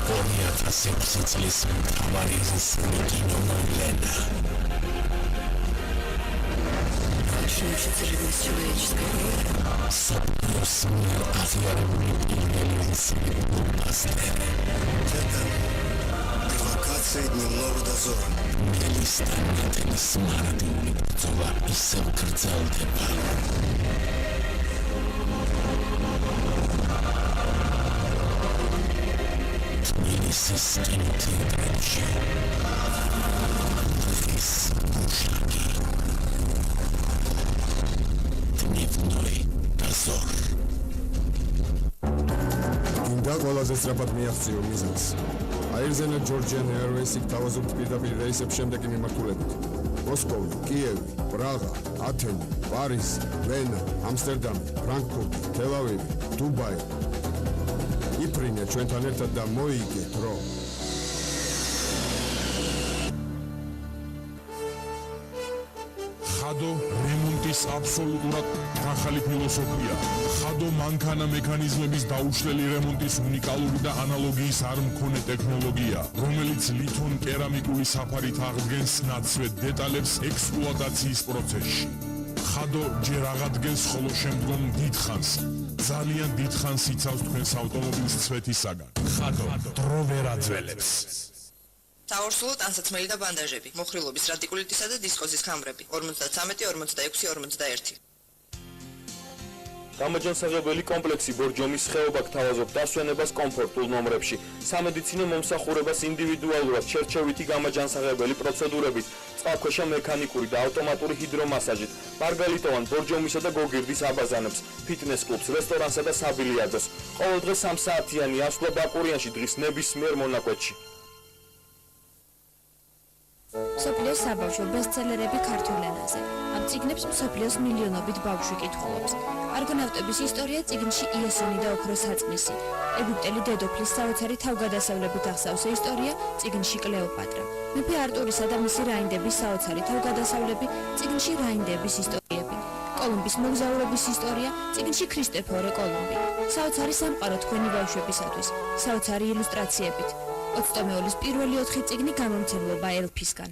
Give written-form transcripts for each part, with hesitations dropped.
2006 წლის მთავარი киномоვლენა. Человеческая природа. Сапиосмир афиарный инвалидный блокбастер. Провокация дневного дозора. Мелистанетен смарагдული ბრძოლა ისევ გრძელდება. თბილისის კინოთეატრებში ის მუშაკი დნევной дозор. გინდა ყველაზე სწრაფად მიაღწიო მიზანს. აირზენა ჯორჯიან ეირვეისი თავაზობთ პირდაპირ რეისებს შემდეგი მიმართულებით. მოსკოვი, კიევი, პრაღა, ათენი, პარიზი, ვენა, ამსტერდამი, ფრანკფურტი, თელ-ავივი, დუბაი. იფრინე ჩვენთან ერთად და მოიგეთ დრო. ხადო რემონტის აბსოლუტურად ახალი ფილოსოფია. ხადო მანქანა მექანიზმების დაუშველი რემონტის უნიკალური და ანალოგიის არ მქონე ტექნოლოგია, რომელიც ლითონ კერამიკული საფარით აღდგენს ნაცვეთ დეტალებს ექსპლუატაციის პროცესში. ხადო ჯერ აღადგენს, ხოლო შემდგომ დიდხანს, ძალიან დიდხანს იცავს თქვენს ავტომობილის ცვეთისაგან. ხადო დრო ვერ აძველებს. საორსულო ტანსაცმელი და ბანდაჟები, მოხრილობის რადიკულიტისა და დისკოზის ხამრები, 53, 46, 41. გამაჯანსაღებელი კომპლექსი ბორჯომის ხეობა გთავაზობ დასვენებას კომფორტულ ნომრებში, სამედიცინო მომსახურებას ინდივიდუალურად შერჩევითი გამაჯანსაღებელი პროცედურებით, წყალქვეშა მექანიკური და ავტომატური ჰიდრომასაჟით, მარგალიტოვან ბორჯომისა და გოგირდის აბაზანებს, ფიტნეს კლუბს, რესტორანსა და საბილიარდოს. ყოველდღე 3 საათიანი ასვლა ბაკურიანში დღის ნებისმიერ მონაკვეთში. მსოფლიოს საბავშვო ბესტსელერები ქართულ ენაზე. ამ წიგნებს მსოფლიოს მილიონობით ბავშვი კითხულობს. არგონავტების ისტორია წიგნში იესონი და ოქროს საწმისი. ეგვიპტელი დედოფლის საოცარი თავგადასავლებით აღსავსე ისტორია წიგნში კლეოპატრა. მეფე არტურისა და მისი რაინდების საოცარი თავგადასავლები წიგნში რაინდების ისტორიები. კოლუმბის მოგზაურობის ისტორია წიგნში ქრისტეფორე კოლუმბი. საოცარი სამყარო თქვენი ბავშვებისათვის. საოცარი ილუსტრაციებით. 20-მეულის პირველი 4 წიგნი გამომცემლობა ელფისგან.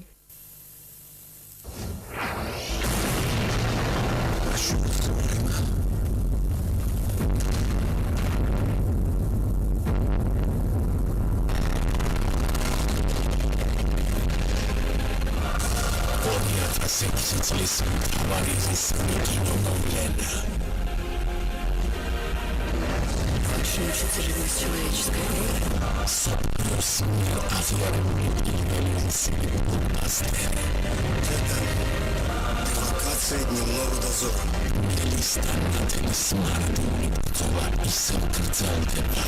წლის მთავარი киномоვლენა. Человеческая природа. Сапиосмир афиарный инвалидный блокбастер. Провокация дневного дозора. Мелистанетен смарагдული ბრძოლა ისევ გრძელდება.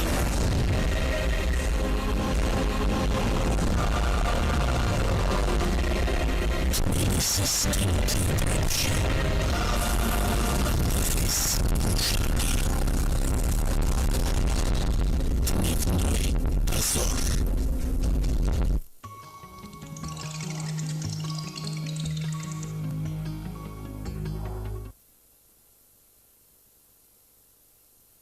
თბილისის კინოთეატრებში ის მუშაკი